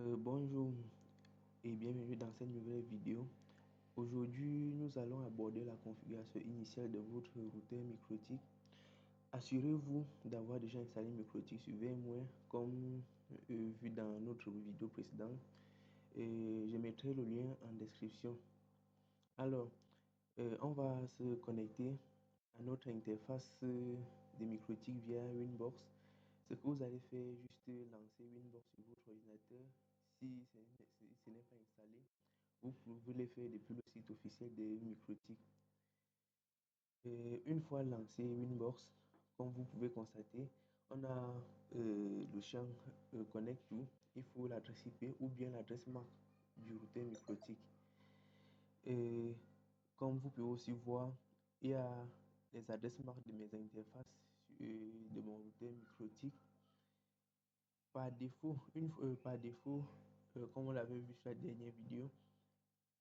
Bonjour et bienvenue dans cette nouvelle vidéo. Aujourd'hui, nous allons aborder la configuration initiale de votre routeur MikroTik. Assurez-vous d'avoir déjà installé MikroTik sur VMware comme vu dans notre vidéo précédente. Je mettrai le lien en description. Alors, on va se connecter à notre interface de MikroTik via Winbox. Ce que vous allez faire, juste lancer Winbox sur votre ordinateur. Si ce n'est pas installé, vous pouvez le faire depuis le site officiel de MikroTik. Une fois lancé Winbox, comme vous pouvez constater, on a le champ Connect to. Il faut l'adresse IP ou bien l'adresse MAC du routeur MikroTik. Comme vous pouvez aussi voir, il y a les adresses MAC de mes interfaces de mon routeur MikroTik. Par défaut, comme on l'avait vu sur la dernière vidéo,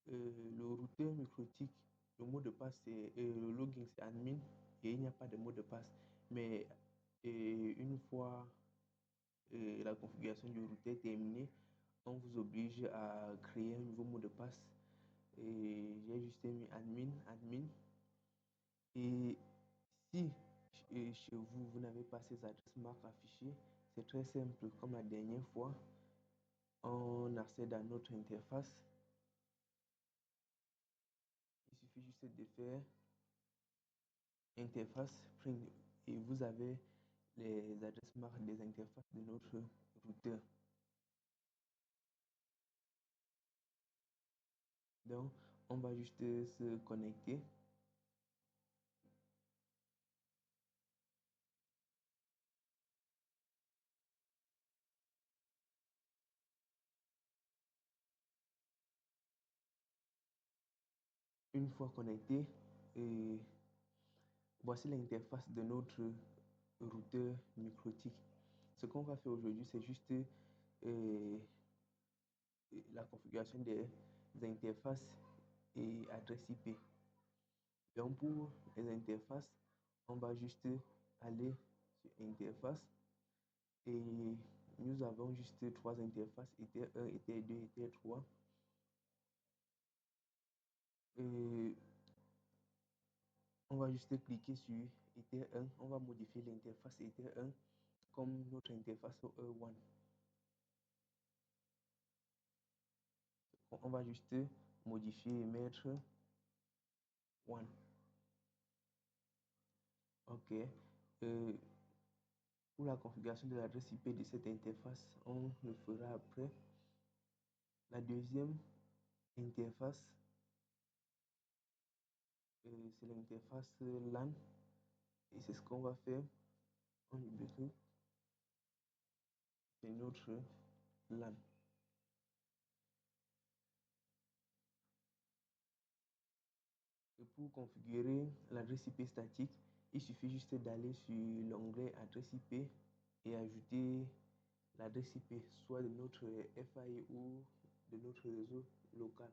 le routeur MikroTik, le mot de passe, c'est le login, c'est admin et il n'y a pas de mot de passe. Mais une fois la configuration du routeur est terminée, on vous oblige à créer un nouveau mot de passe. J'ai juste mis admin. Et si chez vous, vous n'avez pas ces adresses MAC affichées, c'est très simple. Comme la dernière fois, on accède à notre interface. Il suffit juste de faire interface print et vous avez les adresses MAC des interfaces de notre routeur. Donc, on va juste se connecter. Une fois connecté, voici l'interface de notre routeur MikroTik. Ce qu'on va faire aujourd'hui, c'est juste la configuration des interfaces et adresses IP. Donc pour les interfaces, on va juste aller sur interface et nous avons juste trois interfaces, Ether 1, Ether 2, Ether 3. Et on va juste cliquer sur Ether 1, on va modifier l'interface Ether 1 comme notre interface E1. On va juste modifier et mettre 1. Ok. Pour la configuration de l'adresse IP de cette interface, on le fera après. La deuxième interface, c'est l'interface LAN. Et c'est ce qu'on va faire. On oublie, c'est notre LAN. Et pour configurer l'adresse IP statique, il suffit juste d'aller sur l'onglet adresse IP et ajouter l'adresse IP, soit de notre FAI ou de notre réseau local.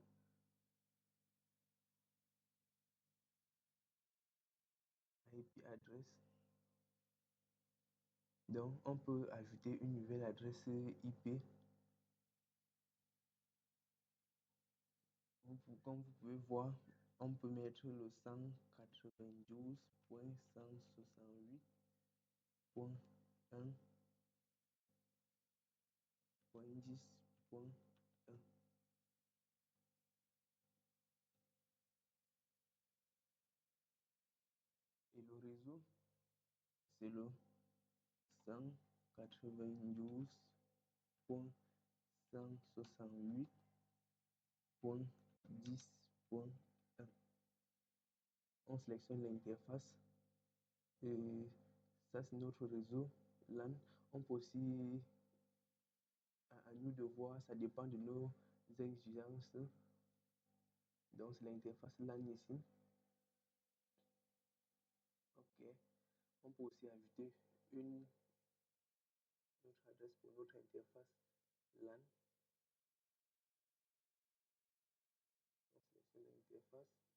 IP adresse. Donc, on peut ajouter une nouvelle adresse IP. Comme vous pouvez voir, on peut mettre le 192.168.1.10.1. Et le réseau, c'est le 192.168.10.1. On sélectionne l'interface et ça c'est notre réseau LAN. On peut aussi, à nous de voir, ça dépend de nos exigences. Donc c'est l'interface LAN ici. Ok. On peut aussi ajouter une autre adresse pour notre interface LAN. On sélectionne l'interface.